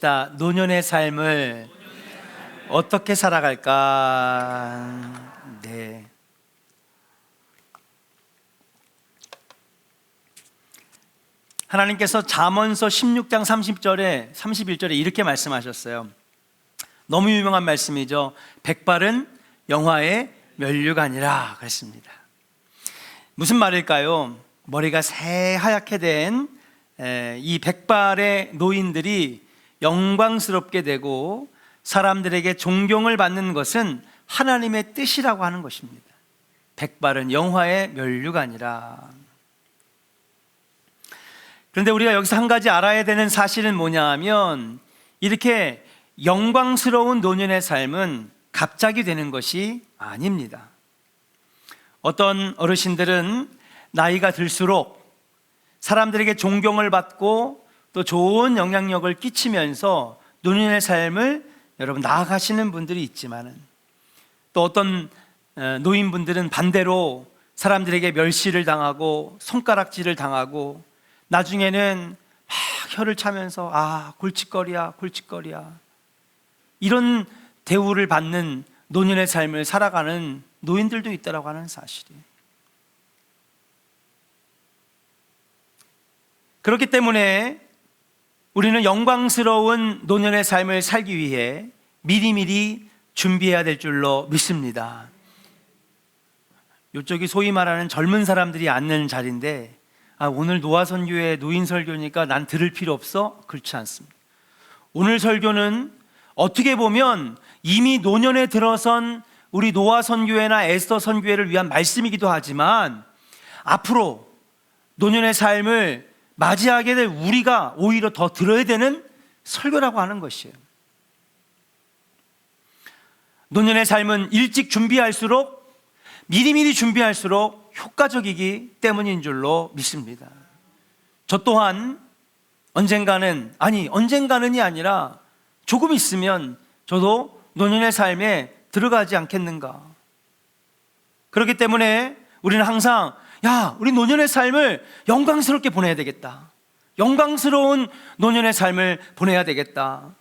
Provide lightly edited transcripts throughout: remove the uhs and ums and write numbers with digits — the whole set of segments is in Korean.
자, 노년의 삶을 어떻게 살아갈까? 네. 하나님께서 잠언서 16장 31절에 이렇게 말씀하셨어요. 너무 유명한 말씀이죠. 백발은 영화의 면류관이라 그랬습니다. 무슨 말일까요? 머리가 새하얗게 된 이 백발의 노인들이 영광스럽게 되고 사람들에게 존경을 받는 것은 하나님의 뜻이라고 하는 것입니다. 백발은 영화의 면류관이라. 그런데 우리가 여기서 한 가지 알아야 되는 사실은 뭐냐 하면, 이렇게 영광스러운 노년의 삶은 갑자기 되는 것이 아닙니다. 어떤 어르신들은 나이가 들수록 사람들에게 존경을 받고 또 좋은 영향력을 끼치면서 노년의 삶을 여러분 나아가시는 분들이 있지만은, 또 어떤 노인분들은 반대로 사람들에게 멸시를 당하고 손가락질을 당하고 나중에는 막 혀를 차면서 골칫거리야 이런 대우를 받는 노년의 삶을 살아가는 노인들도 있다고 하는 사실이에요. 그렇기 때문에 우리는 영광스러운 노년의 삶을 살기 위해 미리미리 준비해야 될 줄로 믿습니다. 이쪽이 소위 말하는 젊은 사람들이 앉는 자리인데, 오늘 노아선교회 노인 설교니까 난 들을 필요 없어? 그렇지 않습니다. 오늘 설교는 어떻게 보면 이미 노년에 들어선 우리 노아선교회나 에스더 선교회를 위한 말씀이기도 하지만, 앞으로 노년의 삶을 맞이하게 될 우리가 오히려 더 들어야 되는 설교라고 하는 것이에요. 노년의 삶은 일찍 준비할수록, 미리미리 준비할수록 효과적이기 때문인 줄로 믿습니다. 저 또한 언젠가는이 아니라 조금 있으면 저도 노년의 삶에 들어가지 않겠는가. 그렇기 때문에 우리는 항상 우리 노년의 삶을 영광스럽게 보내야 되겠다. 영광스러운 노년의 삶을 보내야 되겠다.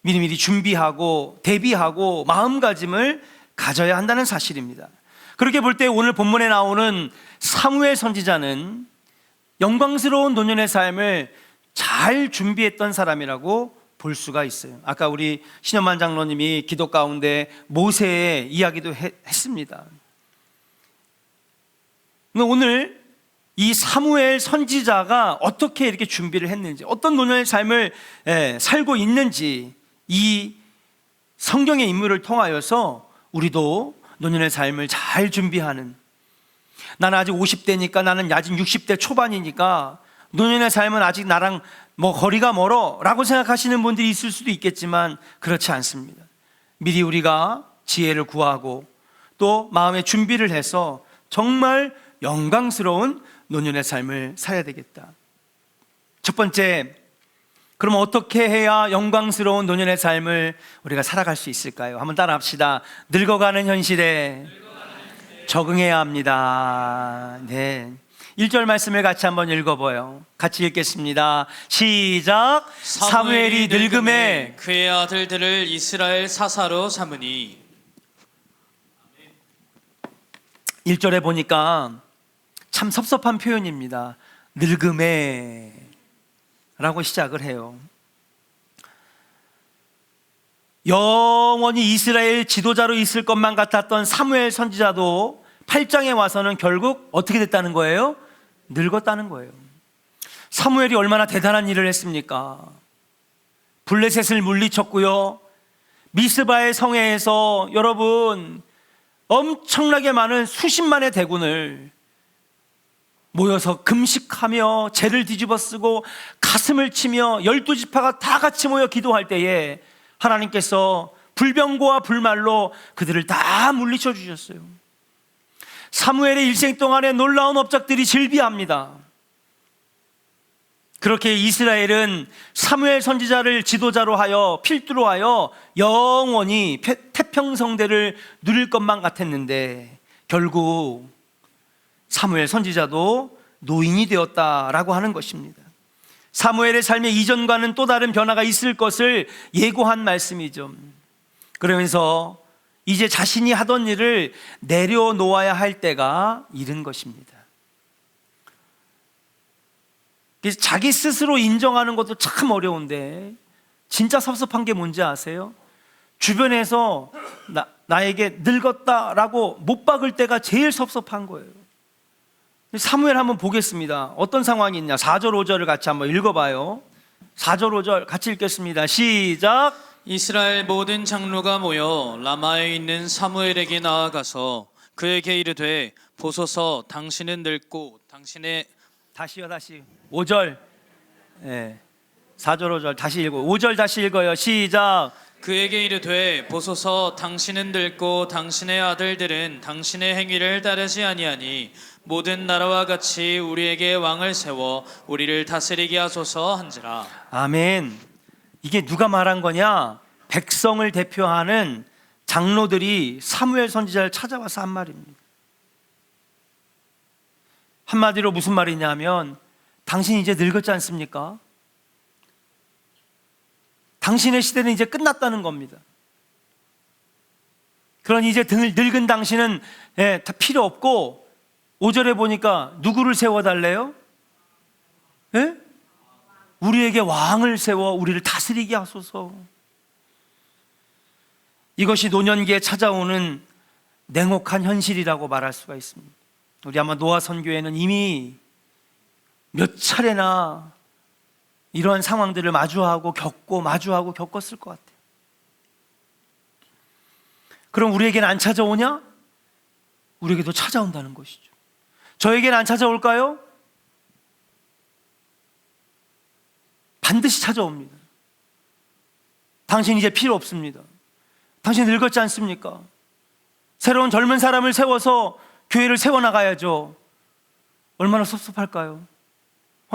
미리미리 준비하고 대비하고 마음가짐을 가져야 한다는 사실입니다. 그렇게 볼 때 오늘 본문에 나오는 사무엘 선지자는 영광스러운 노년의 삶을 잘 준비했던 사람이라고 볼 수가 있어요. 아까 우리 신현만 장로님이 기도 가운데 모세의 이야기도 했습니다. 오늘 이 사무엘 선지자가 어떻게 이렇게 준비를 했는지, 어떤 노년의 삶을 살고 있는지, 이 성경의 인물을 통하여서 우리도 노년의 삶을 잘 준비하는, 나는 아직 50대니까, 나는 아직 60대 초반이니까 노년의 삶은 아직 나랑 거리가 멀어 라고 생각하시는 분들이 있을 수도 있겠지만, 그렇지 않습니다. 미리 우리가 지혜를 구하고 또 마음의 준비를 해서 정말 영광스러운 노년의 삶을 살아야 되겠다. 첫 번째, 그럼 어떻게 해야 영광스러운 노년의 삶을 우리가 살아갈 수 있을까요? 한번 따라 합시다. 늙어가는 현실에 적응해야 합니다. 네. 1절 말씀을 같이 한번 읽어봐요. 같이 읽겠습니다. 시작. 사무엘이 늙음에 그의 아들들을 이스라엘 사사로 삼으니. 1절에 보니까 참 섭섭한 표현입니다. 늙음에 라고 시작을 해요. 영원히 이스라엘 지도자로 있을 것만 같았던 사무엘 선지자도 8장에 와서는 결국 어떻게 됐다는 거예요? 늙었다는 거예요. 사무엘이 얼마나 대단한 일을 했습니까? 블레셋을 물리쳤고요, 미스바의 성회에서 여러분 엄청나게 많은 수십만의 대군을 모여서 금식하며 죄를 뒤집어 쓰고 가슴을 치며 12지파가 다 같이 모여 기도할 때에 하나님께서 불병거와 불말로 그들을 다 물리쳐 주셨어요. 사무엘의 일생 동안에 놀라운 업적들이 즐비합니다. 그렇게 이스라엘은 사무엘 선지자를 지도자로 하여 필두로 하여 영원히 태평성대를 누릴 것만 같았는데, 결국 사무엘 선지자도 노인이 되었다라고 하는 것입니다. 사무엘의 삶의 이전과는 또 다른 변화가 있을 것을 예고한 말씀이죠. 그러면서 이제 자신이 하던 일을 내려놓아야 할 때가 이른 것입니다. 그래서 자기 스스로 인정하는 것도 참 어려운데 진짜 섭섭한 게 뭔지 아세요? 주변에서 나에게 늙었다라고 못 박을 때가 제일 섭섭한 거예요. 사무엘 한번 보겠습니다. 어떤 상황이 있냐? 4절 5절을 같이 한번 읽어봐요. 4절 5절 같이 읽겠습니다. 시작. 이스라엘 모든 장로가 모여 라마에 있는 사무엘에게 나아가서 그에게 이르되 보소서 당신은 늙고 당신의 다시 5절. 4절 5절 다시 읽고 5절 다시 읽어요. 시작. 그에게 이르되 보소서 당신은 늙고 당신의 아들들은 당신의 행위를 따르지 아니하니 모든 나라와 같이 우리에게 왕을 세워 우리를 다스리게 하소서 한지라. 아멘. 이게 누가 말한 거냐? 백성을 대표하는 장로들이 사무엘 선지자를 찾아와서 한 말입니다. 한마디로 무슨 말이냐면 당신 이제 늙었지 않습니까? 당신의 시대는 이제 끝났다는 겁니다. 그러니 이제 늙은 당신은 다 필요 없고 5절에 보니까 누구를 세워달래요? 우리에게 왕을 세워 우리를 다스리게 하소서. 이것이 노년기에 찾아오는 냉혹한 현실이라고 말할 수가 있습니다. 우리 아마 노아 선교회는 이미 몇 차례나 이런 상황들을 마주하고 겪었을 것 같아요. 그럼 우리에게는 안 찾아오냐? 우리에게도 찾아온다는 것이죠. 저에게는 안 찾아올까요? 반드시 찾아옵니다. 당신 이제 필요 없습니다. 당신 늙었지 않습니까? 새로운 젊은 사람을 세워서 교회를 세워나가야죠. 얼마나 섭섭할까요?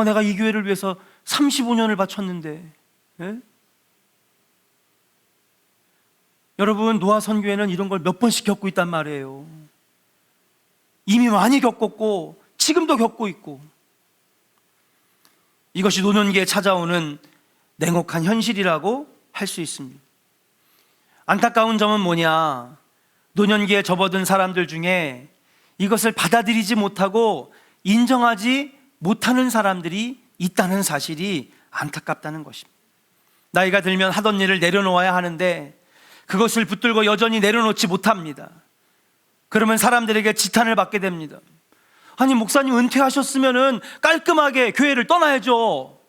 내가 이 교회를 위해서 35년을 바쳤는데. 여러분, 노아 선교회는 이런 걸 몇 번씩 겪고 있단 말이에요. 이미 많이 겪었고 지금도 겪고 있고. 이것이 노년기에 찾아오는 냉혹한 현실이라고 할 수 있습니다. 안타까운 점은 뭐냐? 노년기에 접어든 사람들 중에 이것을 받아들이지 못하고 인정하지 못하는 사람들이 있다는 사실이 안타깝다는 것입니다. 나이가 들면 하던 일을 내려놓아야 하는데 그것을 붙들고 여전히 내려놓지 못합니다. 그러면 사람들에게 지탄을 받게 됩니다. 아니, 목사님 은퇴하셨으면 깔끔하게 교회를 떠나야죠.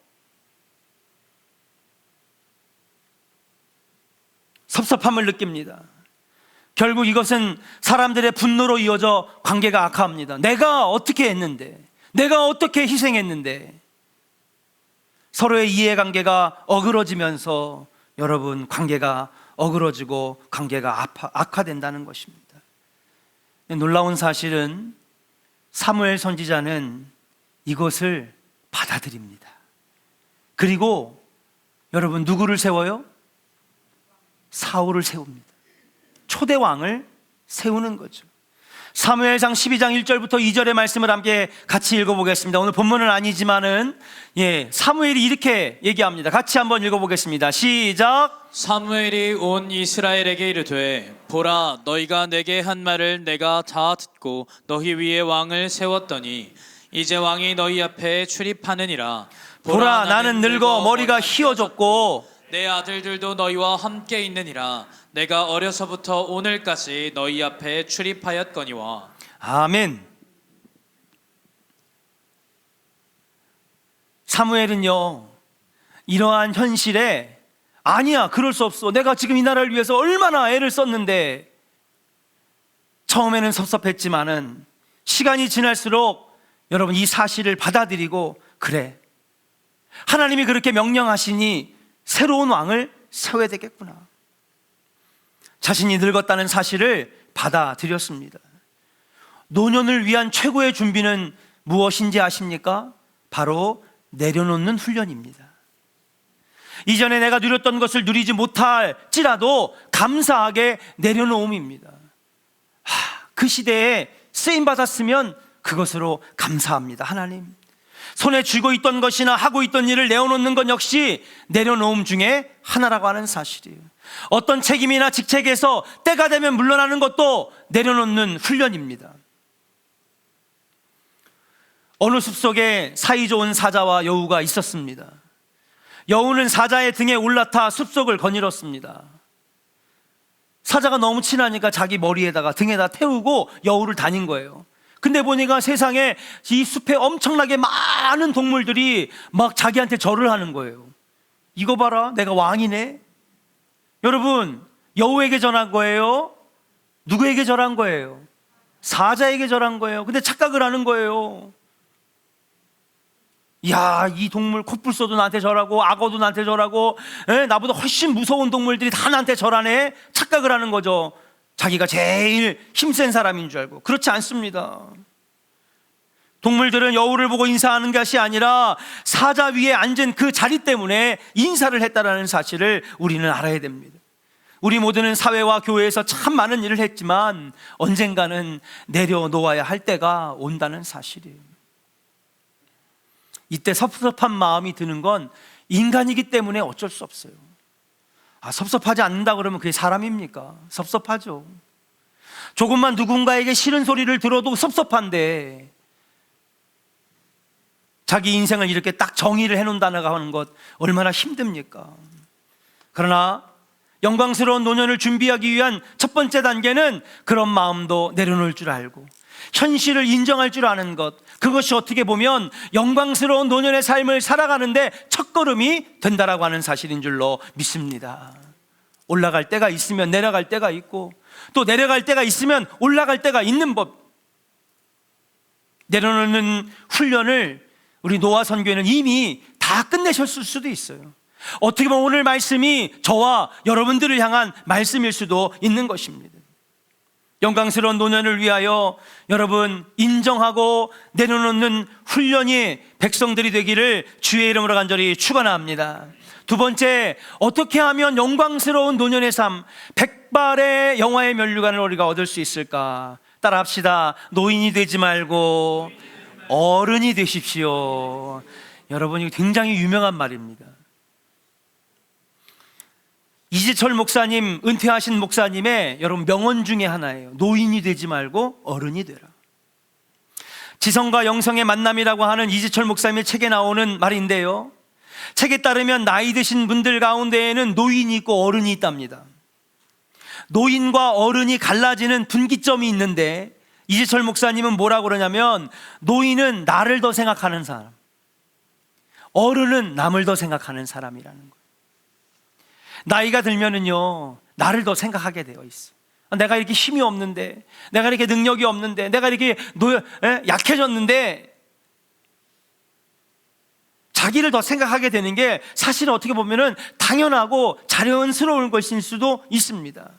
섭섭함을 느낍니다. 결국 이것은 사람들의 분노로 이어져 관계가 악화합니다. 내가 어떻게 했는데, 내가 어떻게 희생했는데. 서로의 이해관계가 어그러지면서 여러분, 관계가 어그러지고 관계가 악화된다는 것입니다. 놀라운 사실은 사무엘 선지자는 이것을 받아들입니다. 그리고 여러분, 누구를 세워요? 사울을 세웁니다. 초대왕을 세우는 거죠. 사무엘상 12장 1절부터 2절의 말씀을 함께 같이 읽어보겠습니다. 오늘 본문은 아니지만은 사무엘이 이렇게 얘기합니다. 같이 한번 읽어보겠습니다. 시작. 사무엘이 온 이스라엘에게 이르되 보라, 너희가 내게 한 말을 내가 다 듣고 너희 위에 왕을 세웠더니 이제 왕이 너희 앞에 출입하느니라. 보라, 나는 늙어 머리가 휘어졌고 내 아들들도 너희와 함께 있느니라. 내가 어려서부터 오늘까지 너희 앞에 출입하였거니와. 아멘. 사무엘은요, 이러한 현실에 아니야, 그럴 수 없어, 내가 지금 이 나라를 위해서 얼마나 애를 썼는데. 처음에는 섭섭했지만은 시간이 지날수록 여러분, 이 사실을 받아들이고, 그래, 하나님이 그렇게 명령하시니 새로운 왕을 세워야 되겠구나. 자신이 늙었다는 사실을 받아들였습니다. 노년을 위한 최고의 준비는 무엇인지 아십니까? 바로 내려놓는 훈련입니다. 이전에 내가 누렸던 것을 누리지 못할지라도 감사하게 내려놓음입니다. 그 시대에 쓰임받았으면 그것으로 감사합니다. 하나님, 손에 쥐고 있던 것이나 하고 있던 일을 내어놓는 것 역시 내려놓음 중에 하나라고 하는 사실이에요. 어떤 책임이나 직책에서 때가 되면 물러나는 것도 내려놓는 훈련입니다. 어느 숲속에 사이 좋은 사자와 여우가 있었습니다. 여우는 사자의 등에 올라타 숲속을 거닐었습니다. 사자가 너무 친하니까 자기 머리에다가 등에다 태우고 여우를 다닌 거예요. 근데 보니까 세상에 이 숲에 엄청나게 많은 동물들이 막 자기한테 절을 하는 거예요. 이거 봐라, 내가 왕이네. 여러분, 여우에게 절한 거예요? 누구에게 절한 거예요? 사자에게 절한 거예요. 근데 착각을 하는 거예요. 야, 이 동물 코뿔소도 나한테 절하고 악어도 나한테 절하고 나보다 훨씬 무서운 동물들이 다 나한테 절하네. 착각을 하는 거죠. 자기가 제일 힘센 사람인 줄 알고. 그렇지 않습니다. 동물들은 여우를 보고 인사하는 것이 아니라 사자 위에 앉은 그 자리 때문에 인사를 했다는 사실을 우리는 알아야 됩니다. 우리 모두는 사회와 교회에서 참 많은 일을 했지만 언젠가는 내려놓아야 할 때가 온다는 사실이에요. 이때 섭섭한 마음이 드는 건 인간이기 때문에 어쩔 수 없어요. 섭섭하지 않는다 그러면 그게 사람입니까? 섭섭하죠. 조금만 누군가에게 싫은 소리를 들어도 섭섭한데 자기 인생을 이렇게 딱 정의를 해놓는다는 하는 것 얼마나 힘듭니까? 그러나 영광스러운 노년을 준비하기 위한 첫 번째 단계는 그런 마음도 내려놓을 줄 알고 현실을 인정할 줄 아는 것, 그것이 어떻게 보면 영광스러운 노년의 삶을 살아가는데 첫걸음이 된다라고 하는 사실인 줄로 믿습니다. 올라갈 때가 있으면 내려갈 때가 있고 또 내려갈 때가 있으면 올라갈 때가 있는 법. 내려놓는 훈련을 우리 노아 선교회는 이미 다 끝내셨을 수도 있어요. 어떻게 보면 오늘 말씀이 저와 여러분들을 향한 말씀일 수도 있는 것입니다. 영광스러운 노년을 위하여 여러분 인정하고 내려놓는 훈련이 백성들이 되기를 주의 이름으로 간절히 축원합니다. 두 번째, 어떻게 하면 영광스러운 노년의 삶, 백발의 영화의 면류관을 우리가 얻을 수 있을까? 따라합시다. 노인이 되지 말고 어른이 되십시오. 여러분, 이거 굉장히 유명한 말입니다. 이재철 목사님, 은퇴하신 목사님의 여러분 명언 중에 하나예요. 노인이 되지 말고 어른이 되라. 지성과 영성의 만남이라고 하는 이재철 목사님의 책에 나오는 말인데요, 책에 따르면 나이 드신 분들 가운데에는 노인이 있고 어른이 있답니다. 노인과 어른이 갈라지는 분기점이 있는데 이재철 목사님은 뭐라고 그러냐면 노인은 나를 더 생각하는 사람, 어른은 남을 더 생각하는 사람이라는 거예요. 나이가 들면은요, 나를 더 생각하게 되어 있어. 내가 이렇게 힘이 없는데, 내가 이렇게 능력이 없는데, 내가 이렇게 약해졌는데, 자기를 더 생각하게 되는 게 사실은 어떻게 보면은 당연하고 자연스러운 것일 수도 있습니다.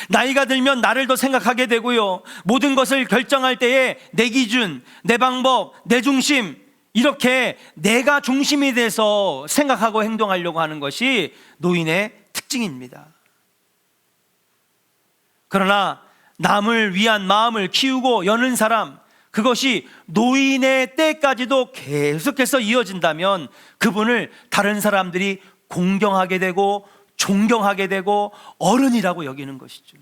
나이가 들면 나를 더 생각하게 되고요, 모든 것을 결정할 때에 내 기준, 내 방법, 내 중심, 이렇게 내가 중심이 돼서 생각하고 행동하려고 하는 것이 노인의 특징입니다. 그러나 남을 위한 마음을 키우고 여는 사람, 그것이 노인의 때까지도 계속해서 이어진다면 그분을 다른 사람들이 공경하게 되고 존경하게 되고 어른이라고 여기는 것이죠.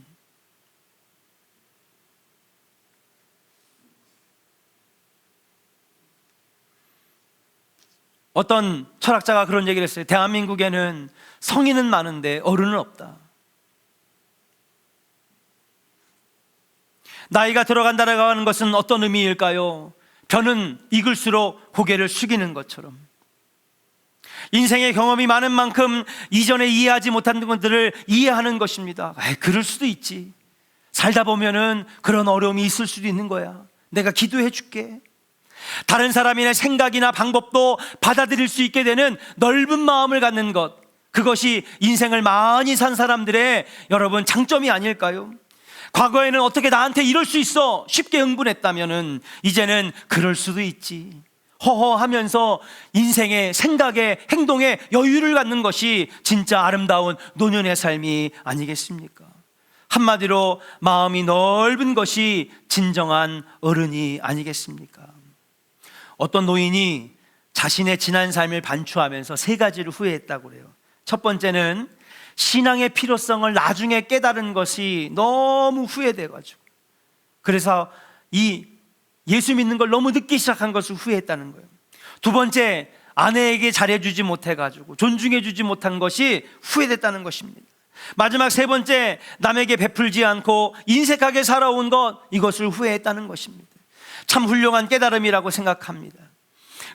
어떤 철학자가 그런 얘기를 했어요. 대한민국에는 성인은 많은데 어른은 없다. 나이가 들어간다라고 하는 것은 어떤 의미일까요? 벼는 익을수록 고개를 숙이는 것처럼 인생의 경험이 많은 만큼 이전에 이해하지 못한 것들을 이해하는 것입니다. 그럴 수도 있지. 살다 보면은 그런 어려움이 있을 수도 있는 거야. 내가 기도해 줄게. 다른 사람의 생각이나 방법도 받아들일 수 있게 되는 넓은 마음을 갖는 것, 그것이 인생을 많이 산 사람들의 여러분 장점이 아닐까요? 과거에는 어떻게 나한테 이럴 수 있어 쉽게 흥분했다면은 이제는 그럴 수도 있지 허허하면서 인생의 생각에 행동에 여유를 갖는 것이 진짜 아름다운 노년의 삶이 아니겠습니까? 한마디로 마음이 넓은 것이 진정한 어른이 아니겠습니까? 어떤 노인이 자신의 지난 삶을 반추하면서 세 가지를 후회했다고 그래요. 첫 번째는 신앙의 필요성을 나중에 깨달은 것이 너무 후회돼가지고, 그래서 이 예수 믿는 걸 너무 늦게 시작한 것을 후회했다는 거예요. 두 번째, 아내에게 잘해주지 못해가지고 존중해주지 못한 것이 후회됐다는 것입니다. 마지막 세 번째, 남에게 베풀지 않고 인색하게 살아온 것, 이것을 후회했다는 것입니다. 참 훌륭한 깨달음이라고 생각합니다.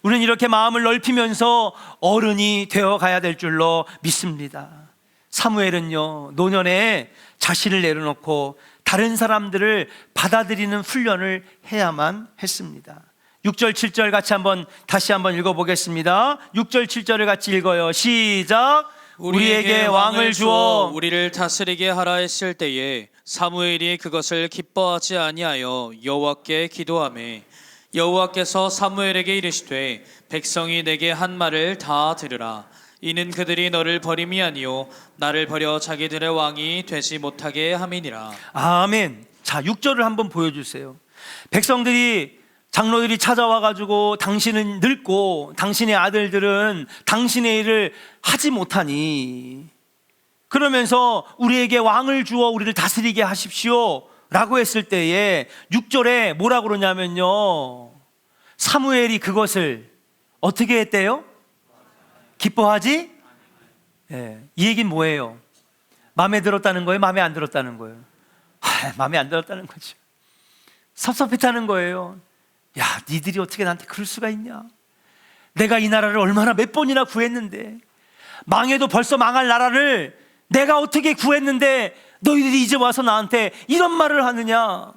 우리는 이렇게 마음을 넓히면서 어른이 되어가야 될 줄로 믿습니다. 사무엘은요, 노년에 자신을 내려놓고 다른 사람들을 받아들이는 훈련을 해야만 했습니다. 6절 7절 다시 한번 읽어보겠습니다. 6절 7절을 같이 읽어요. 시작. 우리에게 왕을 주어 우리를 다스리게 하라 했을 때에 사무엘이 그것을 기뻐하지 아니하여 여호와께 기도하매 여호와께서 사무엘에게 이르시되 백성이 내게 한 말을 다 들으라. 이는 그들이 너를 버림이 아니요 나를 버려 자기들의 왕이 되지 못하게 함이니라. 아멘. 자, 6절을 한번 보여주세요. 백성들이, 장로들이 찾아와가지고 당신은 늙고 당신의 아들들은 당신의 일을 하지 못하니, 그러면서 우리에게 왕을 주어 우리를 다스리게 하십시오 라고 했을 때에 6절에 뭐라고 그러냐면요, 사무엘이 그것을 어떻게 했대요? 기뻐하지? 이 얘기는 뭐예요? 마음에 들었다는 거예요? 마음에 안 들었다는 거예요? 마음에 안 들었다는 거죠. 섭섭했다는 거예요. 야, 니들이 어떻게 나한테 그럴 수가 있냐? 내가 이 나라를 얼마나 몇 번이나 구했는데, 망해도 벌써 망할 나라를 내가 어떻게 구했는데 너희들이 이제 와서 나한테 이런 말을 하느냐?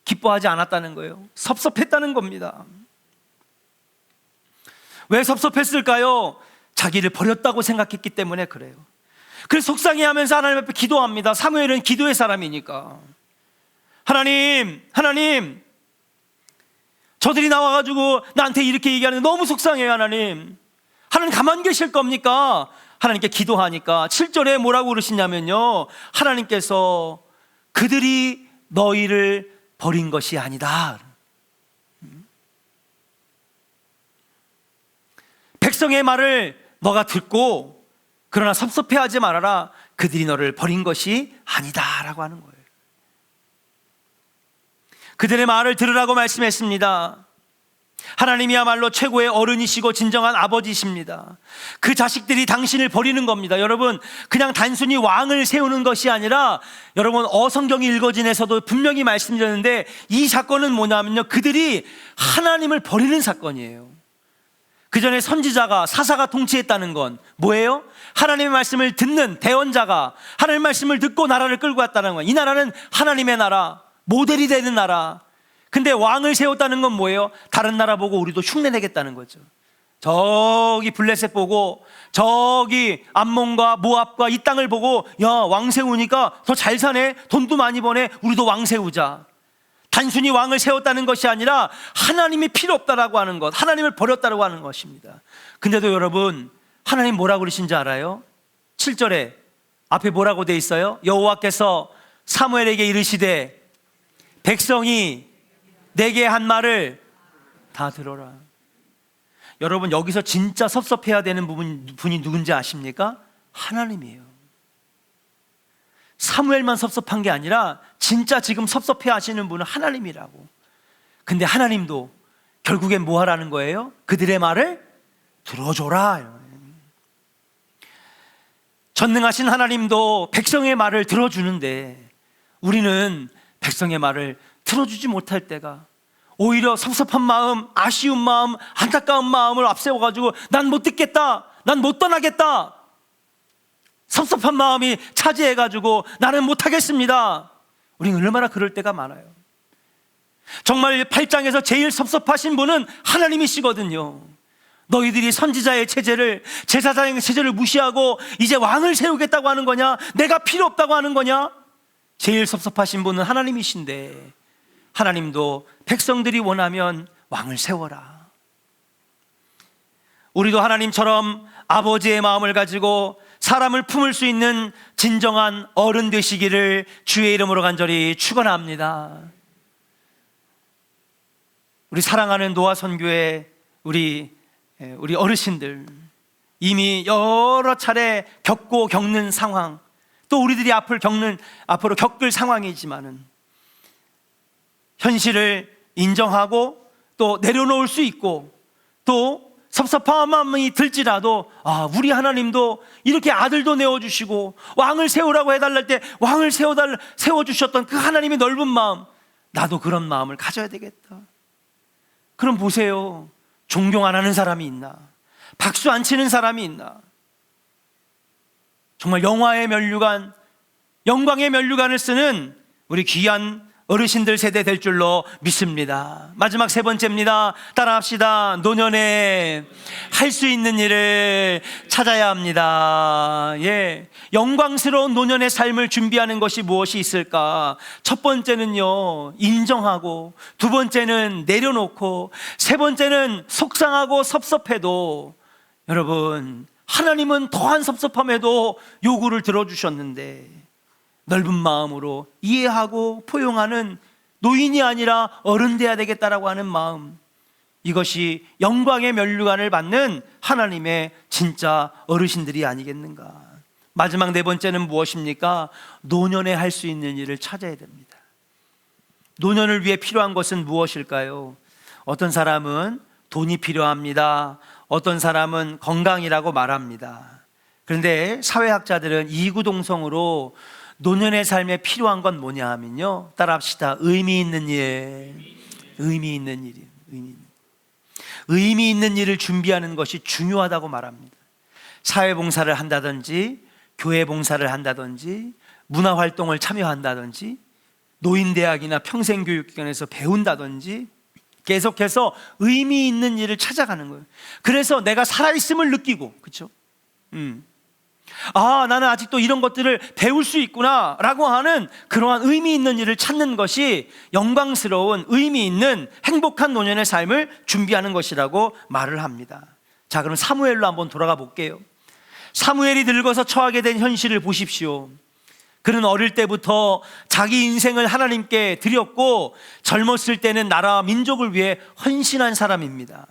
기뻐하지 않았다는 거예요. 섭섭했다는 겁니다. 왜 섭섭했을까요? 자기를 버렸다고 생각했기 때문에 그래요. 그래서 속상해하면서 하나님 앞에 기도합니다. 사무엘은 기도의 사람이니까. 하나님, 저들이 나와가지고 나한테 이렇게 얘기하는데 너무 속상해요. 하나님 가만 계실 겁니까? 하나님께 기도하니까 7절에 뭐라고 그러시냐면요, 하나님께서 그들이 너희를 버린 것이 아니다. 백성의 말을 너가 듣고 그러나 섭섭해하지 말아라. 그들이 너를 버린 것이 아니다 라고 하는 거예요. 그들의 말을 들으라고 말씀했습니다. 하나님이야말로 최고의 어른이시고 진정한 아버지십니다. 그 자식들이 당신을 버리는 겁니다. 여러분, 그냥 단순히 왕을 세우는 것이 아니라, 여러분 어성경이 읽어진에서도 분명히 말씀드렸는데, 이 사건은 뭐냐면요, 그들이 하나님을 버리는 사건이에요. 그 전에 선지자가, 사사가 통치했다는 건 뭐예요? 하나님의 말씀을 듣는 대언자가 하나님의 말씀을 듣고 나라를 끌고 왔다는 거예요. 이 나라는 하나님의 나라, 모델이 되는 나라. 근데 왕을 세웠다는 건 뭐예요? 다른 나라 보고 우리도 흉내내겠다는 거죠. 저기 블레셋 보고, 저기 암몬과 모압과 이 땅을 보고, 야, 왕 세우니까 더 잘 사네, 돈도 많이 버네, 우리도 왕 세우자. 단순히 왕을 세웠다는 것이 아니라 하나님이 필요 없다라고 하는 것, 하나님을 버렸다라고 하는 것입니다. 근데도 여러분, 하나님 뭐라고 그러신지 알아요? 7절에 앞에 뭐라고 돼 있어요? 여호와께서 사무엘에게 이르시되 백성이 내게 한 말을 다 들어라. 여러분, 여기서 진짜 섭섭해야 되는 분이 누군지 아십니까? 하나님이에요. 사무엘만 섭섭한 게 아니라 진짜 지금 섭섭해 하시는 분은 하나님이라고. 근데 하나님도 결국엔 뭐 하라는 거예요? 그들의 말을 들어줘라. 전능하신 하나님도 백성의 말을 들어주는데, 우리는 백성의 말을 들어주지 못할 때가, 오히려 섭섭한 마음, 아쉬운 마음, 안타까운 마음을 앞세워가지고 난 못 듣겠다, 난 못 떠나겠다, 섭섭한 마음이 차지해가지고 나는 못하겠습니다. 우리는 얼마나 그럴 때가 많아요. 정말 8장에서 제일 섭섭하신 분은 하나님이시거든요. 너희들이 선지자의 체제를, 제사장의 체제를 무시하고 이제 왕을 세우겠다고 하는 거냐? 내가 필요 없다고 하는 거냐? 제일 섭섭하신 분은 하나님이신데, 하나님도 백성들이 원하면 왕을 세워라. 우리도 하나님처럼 아버지의 마음을 가지고 사람을 품을 수 있는 진정한 어른 되시기를 주의 이름으로 간절히 축원합니다. 우리 사랑하는 노아 선교회 우리 우리 어르신들 이미 여러 차례 겪고 겪는 상황, 또 우리들이 앞으로 겪을 상황이지만은 현실을 인정하고 또 내려놓을 수 있고, 또 섭섭한 마음이 들지라도 우리 하나님도 이렇게 아들도 내어주시고 왕을 세우라고 해달랄 때 왕을 세워주셨던 그 하나님의 넓은 마음, 나도 그런 마음을 가져야 되겠다. 그럼 보세요, 존경 안 하는 사람이 있나? 박수 안 치는 사람이 있나? 정말 영화의 면류관, 영광의 면류관을 쓰는 우리 귀한 어르신들 세대 될 줄로 믿습니다. 마지막 세 번째입니다. 따라합시다. 노년에 할 수 있는 일을 찾아야 합니다. 영광스러운 노년의 삶을 준비하는 것이 무엇이 있을까? 첫 번째는요, 인정하고, 두 번째는 내려놓고, 세 번째는 속상하고 섭섭해도, 여러분, 하나님은 더한 섭섭함에도 요구를 들어주셨는데 넓은 마음으로 이해하고 포용하는 노인이 아니라 어른 돼야 되겠다라고 하는 마음, 이것이 영광의 면류관을 받는 하나님의 진짜 어르신들이 아니겠는가. 마지막 네 번째는 무엇입니까? 노년에 할 수 있는 일을 찾아야 됩니다. 노년을 위해 필요한 것은 무엇일까요? 어떤 사람은 돈이 필요합니다. 어떤 사람은 건강이라고 말합니다. 그런데 사회학자들은 이구동성으로 노년의 삶에 필요한 건 뭐냐 하면요, 따라합시다. 의미 있는 일. 의미 있는 일이에요. 의미 있는 일을 준비하는 것이 중요하다고 말합니다. 사회봉사를 한다든지, 교회 봉사를 한다든지, 문화활동을 참여한다든지, 노인대학이나 평생교육기관에서 배운다든지, 계속해서 의미 있는 일을 찾아가는 거예요. 그래서 내가 살아있음을 느끼고, 그렇죠? 나는 아직도 이런 것들을 배울 수 있구나 라고 하는 그러한 의미 있는 일을 찾는 것이 영광스러운 의미 있는 행복한 노년의 삶을 준비하는 것이라고 말을 합니다. 자, 그럼 사무엘로 한번 돌아가 볼게요. 사무엘이 늙어서 처하게 된 현실을 보십시오. 그는 어릴 때부터 자기 인생을 하나님께 드렸고 젊었을 때는 나라와 민족을 위해 헌신한 사람입니다.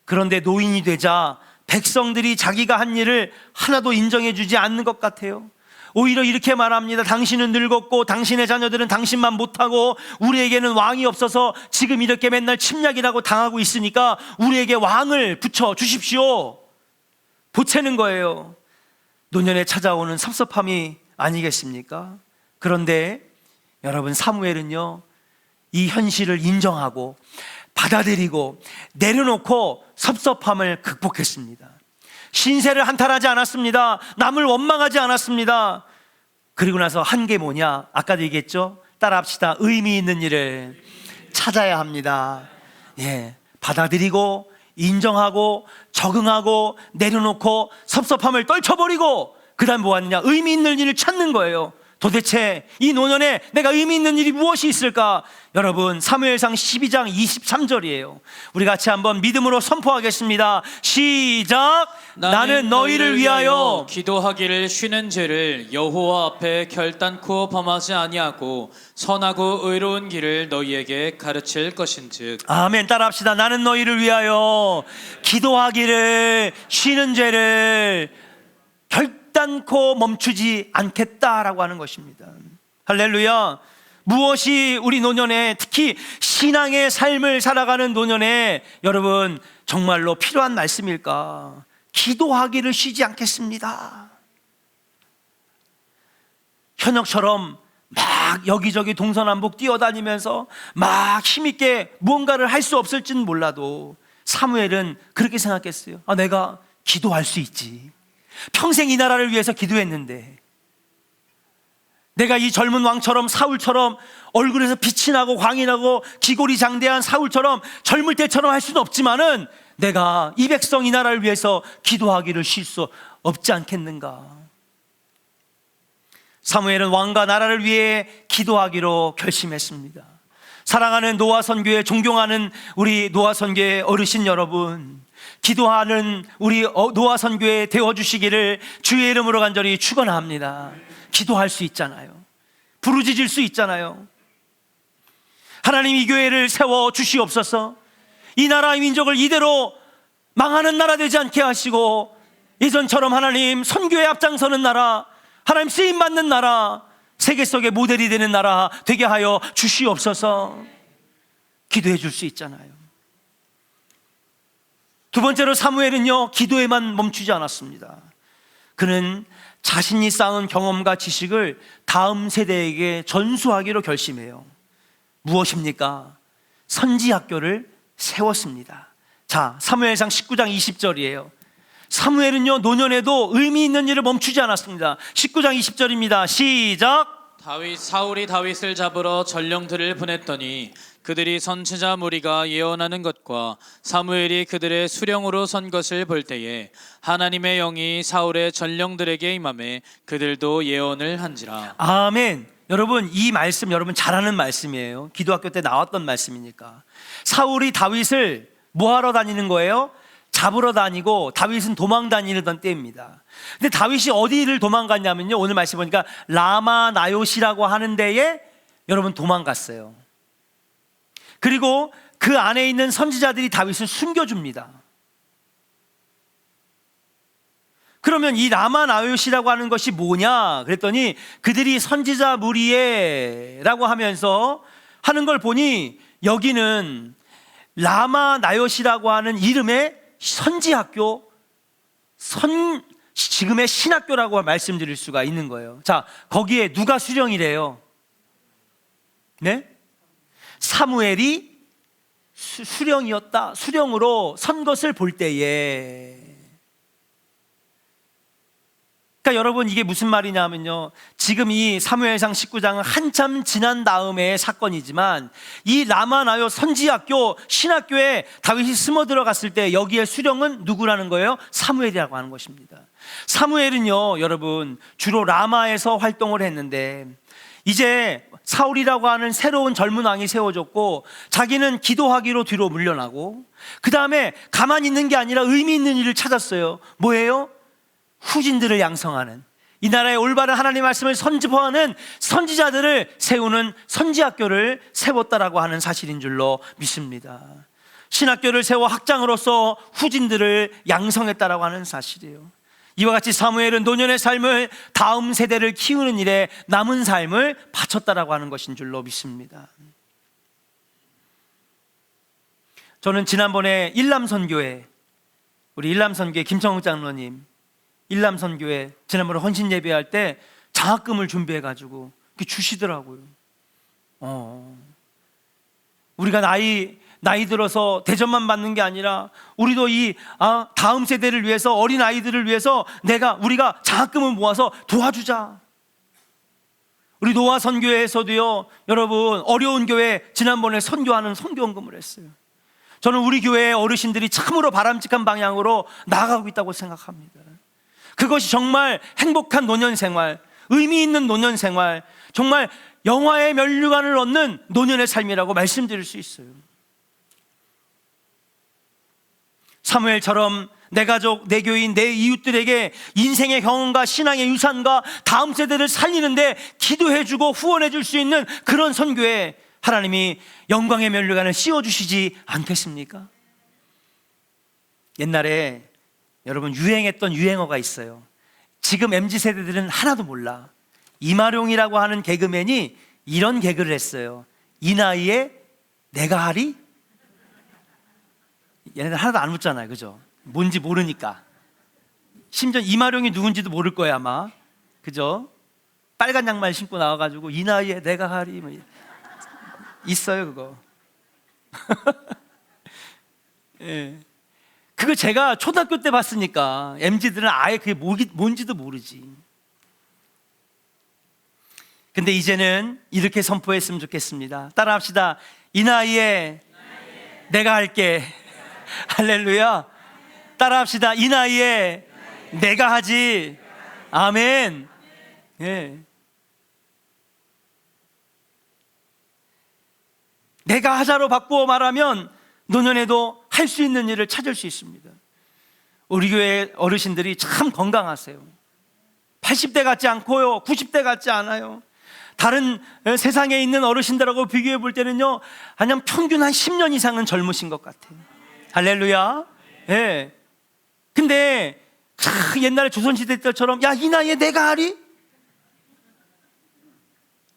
그런데 노인이 되자 백성들이 자기가 한 일을 하나도 인정해 주지 않는 것 같아요. 오히려 이렇게 말합니다. 당신은 늙었고 당신의 자녀들은 당신만 못하고 우리에게는 왕이 없어서 지금 이렇게 맨날 침략이라고 당하고 있으니까 우리에게 왕을 붙여 주십시오. 보채는 거예요. 노년에 찾아오는 섭섭함이 아니겠습니까? 그런데 여러분, 사무엘은요, 이 현실을 인정하고 받아들이고 내려놓고 섭섭함을 극복했습니다. 신세를 한탄하지 않았습니다. 남을 원망하지 않았습니다. 그리고 나서 한 게 뭐냐? 아까도 얘기했죠? 따라합시다. 의미 있는 일을 찾아야 합니다. 받아들이고 인정하고 적응하고 내려놓고 섭섭함을 떨쳐버리고 그 다음 뭐 하느냐? 의미 있는 일을 찾는 거예요. 도대체 이 노년에 내가 의미 있는 일이 무엇이 있을까? 여러분, 사무엘상 12장 23절이에요. 우리 같이 한번 믿음으로 선포하겠습니다. 시작. 나는 너희를 위하여 기도하기를 쉬는 죄를 여호와 앞에 결단코 범하지 아니하고 선하고 의로운 길을 너희에게 가르칠 것인즉. 아멘. 따라합시다. 나는 너희를 위하여 기도하기를 쉬는 죄를 결단코 멈추지 않겠다라고 하는 것입니다. 할렐루야. 무엇이 우리 노년에, 특히 신앙의 삶을 살아가는 노년에 여러분 정말로 필요한 말씀일까? 기도하기를 쉬지 않겠습니다. 현역처럼 막 여기저기 동서남북 뛰어다니면서 막 힘있게 무언가를 할 수 없을지는 몰라도 사무엘은 그렇게 생각했어요. 내가 기도할 수 있지. 평생 이 나라를 위해서 기도했는데, 내가 이 젊은 왕처럼, 사울처럼 얼굴에서 빛이 나고 광이 나고 기골이 장대한 사울처럼 젊을 때처럼 할 수는 없지만은 내가 이 백성, 이 나라를 위해서 기도하기를 쉴 수 없지 않겠는가. 사무엘은 왕과 나라를 위해 기도하기로 결심했습니다. 사랑하는 노아 선교회, 존경하는 우리 노아 선교회 어르신 여러분, 기도하는 우리 노아 선교회 되어주시기를 주의 이름으로 간절히 축원합니다. 기도할 수 있잖아요. 부르짖을 수 있잖아요. 하나님, 이 교회를 세워 주시옵소서. 이 나라의 민족을 이대로 망하는 나라 되지 않게 하시고 예전처럼 하나님 선교에 앞장서는 나라, 하나님 쓰임받는 나라, 세계 속의 모델이 되는 나라 되게 하여 주시옵소서. 기도해 줄 수 있잖아요. 두 번째로 사무엘은요, 기도에만 멈추지 않았습니다. 그는 자신이 쌓은 경험과 지식을 다음 세대에게 전수하기로 결심해요. 무엇입니까? 선지학교를 세웠습니다. 자, 사무엘상 19장 20절이에요. 사무엘은요, 노년에도 의미 있는 일을 멈추지 않았습니다. 19장 20절입니다. 시작. 사울이 다윗을 잡으러 전령들을 보냈더니 그들이 선지자 무리가 예언하는 것과 사무엘이 그들의 수령으로 선 것을 볼 때에 하나님의 영이 사울의 전령들에게 임하매 그들도 예언을 한지라. 아멘. 여러분, 이 말씀 여러분 잘 아는 말씀이에요. 기도학교 때 나왔던 말씀이니까. 사울이 다윗을 뭐하러 다니는 거예요? 잡으러 다니고 다윗은 도망 다니던 때입니다. 근데 다윗이 어디를 도망갔냐면요, 오늘 말씀 보니까 라마 나요시라고 하는 데에 여러분 도망갔어요. 그리고 그 안에 있는 선지자들이 다윗을 숨겨줍니다. 그러면 이 라마 나요시라고 하는 것이 뭐냐 그랬더니 그들이 선지자 무리에라고 하면서 하는 걸 보니 여기는 라마 나요시라고 하는 이름의 선지학교, 지금의 신학교라고 말씀드릴 수가 있는 거예요. 자, 거기에 누가 수령이래요? 네? 사무엘이 수령이었다. 수령으로 선 것을 볼 때에, 그러니까 여러분 이게 무슨 말이냐면요, 지금 이 사무엘상 19장은 한참 지난 다음의 사건이지만 이 라마나요 선지학교 신학교에 다윗이 숨어 들어갔을 때 여기에 수령은 누구라는 거예요? 사무엘이라고 하는 것입니다. 사무엘은요, 여러분 주로 라마에서 활동을 했는데 이제 사울이라고 하는 새로운 젊은 왕이 세워졌고 자기는 기도하기로 뒤로 물러나고 그 다음에 가만히 있는 게 아니라 의미 있는 일을 찾았어요. 뭐예요? 후진들을 양성하는, 이 나라의 올바른 하나님 말씀을 선지포하는 선지자들을 세우는 선지학교를 세웠다라고 하는 사실인 줄로 믿습니다. 신학교를 세워 학장으로서 후진들을 양성했다라고 하는 사실이에요. 이와 같이 사무엘은 노년의 삶을 다음 세대를 키우는 일에 남은 삶을 바쳤다라고 하는 것인 줄로 믿습니다. 저는 지난번에 일남선교회, 우리 일남선교회 김청욱 장로님 일남선교회 지난번에 헌신 예배할 때 장학금을 준비해가지고 주시더라고요. 우리가 나이 들어서 대접만 받는 게 아니라 우리도 다음 세대를 위해서, 어린 아이들을 위해서 우리가 장학금을 모아서 도와주자. 우리 노아 선교회에서도요, 여러분 어려운 교회 지난번에 선교하는 선교원금을 했어요. 저는 우리 교회의 어르신들이 참으로 바람직한 방향으로 나아가고 있다고 생각합니다. 그것이 정말 행복한 노년생활, 의미 있는 노년생활, 정말 영화의 면류관을 얻는 노년의 삶이라고 말씀드릴 수 있어요. 사무엘처럼 내 가족, 내 교인, 내 이웃들에게 인생의 경험과 신앙의 유산과 다음 세대를 살리는데 기도해주고 후원해줄 수 있는 그런 선교에 하나님이 영광의 면류관을 씌워주시지 않겠습니까? 옛날에 여러분 유행했던 유행어가 있어요. 지금 MZ세대들은 하나도 몰라. 이마룡이라고 하는 개그맨이 이런 개그를 했어요. 이 나이에 내가 하리? 얘네들 하나도 안 웃잖아요, 그죠? 뭔지 모르니까. 심지어 이마룡이 누군지도 모를 거예요 아마, 그죠? 빨간 양말 신고 나와가지고 이 나이에 내가 하리 뭐. 있어요 그거. 예. 그거 제가 초등학교 때 봤으니까 MZ들은 아예 그게 뭔지도 모르지. 근데 이제는 이렇게 선포했으면 좋겠습니다. 따라합시다. 이 나이에 내가 할게. 할렐루야. 따라합시다. 이 나이에 내가 하지. 아멘. 예. 내가 하자로 바꾸어 말하면 노년에도 할 수 있는 일을 찾을 수 있습니다. 우리 교회 어르신들이 참 건강하세요. 80대 같지 않고요, 90대 같지 않아요. 다른 세상에 있는 어르신들하고 비교해 볼 때는요, 그냥 평균 한 10년 이상은 젊으신 것 같아요. 할렐루야. 예. 근데 옛날에 조선시대 때처럼 야, 이 나이에 내가 하리?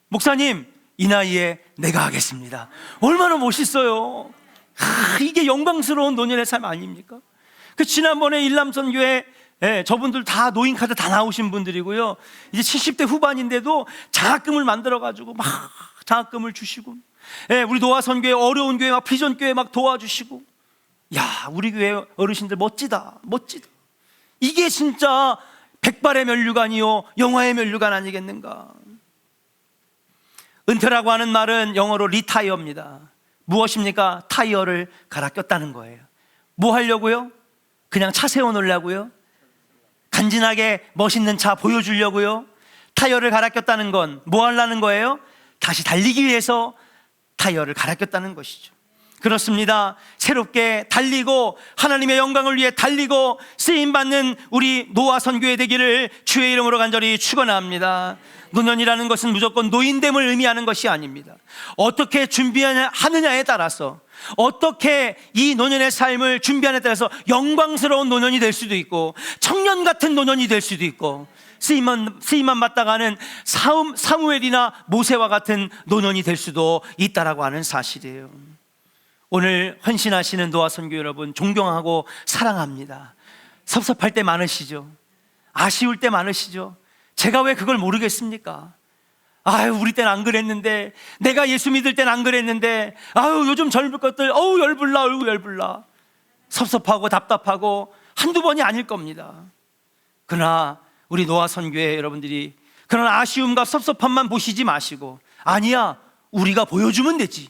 목사님, 이 나이에 내가 하겠습니다. 얼마나 멋있어요. 이게 영광스러운 노년의 삶 아닙니까? 그 지난번에 일남선교회 저분들 다 노인카드 다 나오신 분들이고요. 이제 70대 후반인데도 장학금을 만들어가지고 막 장학금을 주시고, 우리 노아선교회 어려운 교회 막 비전교회 막 도와주시고, 야, 우리 교회 어르신들 멋지다, 멋지다. 이게 진짜 백발의 면류관이요 영화의 면류관 아니겠는가? 은퇴라고 하는 말은 영어로 리타이어입니다. 무엇입니까? 타이어를 갈아 꼈다는 거예요. 뭐 하려고요? 그냥 차 세워놓으려고요? 간지나게 멋있는 차 보여주려고요? 타이어를 갈아 꼈다는 건 뭐 하려는 거예요? 다시 달리기 위해서 타이어를 갈아 꼈다는 것이죠. 그렇습니다. 새롭게 달리고 하나님의 영광을 위해 달리고 쓰임받는 우리 노아 선교회 되기를 주의 이름으로 간절히 축원합니다. 노년이라는 것은 무조건 노인됨을 의미하는 것이 아닙니다. 어떻게 준비하느냐에 따라서, 어떻게 이 노년의 삶을 준비하느냐에 따라서 영광스러운 노년이 될 수도 있고 청년 같은 노년이 될 수도 있고 쓰임만 받다가는 사무엘이나 모세와 같은 노년이 될 수도 있다라고 하는 사실이에요. 오늘 헌신하시는 노아 선교 여러분 존경하고 사랑합니다. 섭섭할 때 많으시죠? 아쉬울 때 많으시죠? 제가 왜 그걸 모르겠습니까? 아유, 우리 때는 안 그랬는데, 내가 예수 믿을 때는 안 그랬는데, 아유, 요즘 젊은 것들 어우 열불나, 어우 열불나. 섭섭하고 답답하고 한두 번이 아닐 겁니다. 그러나 우리 노아 선교회 여러분들이 그런 아쉬움과 섭섭함만 보시지 마시고, 아니야, 우리가 보여주면 되지.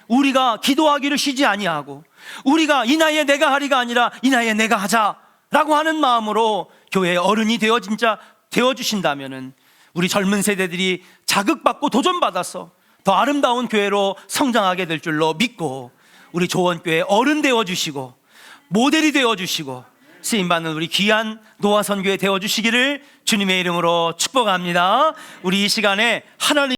우리가 기도하기를 쉬지 아니하고, 우리가 이 나이에 내가 하리가 아니라 이 나이에 내가 하자라고 하는 마음으로 교회의 어른이 되어주신다면은 우리 젊은 세대들이 자극받고 도전받아서 더 아름다운 교회로 성장하게 될 줄로 믿고, 우리 조원교회 어른 되어주시고 모델이 되어주시고 쓰임받는 우리 귀한 노아 선교회 되어주시기를 주님의 이름으로 축복합니다. 우리 이 시간에 하나님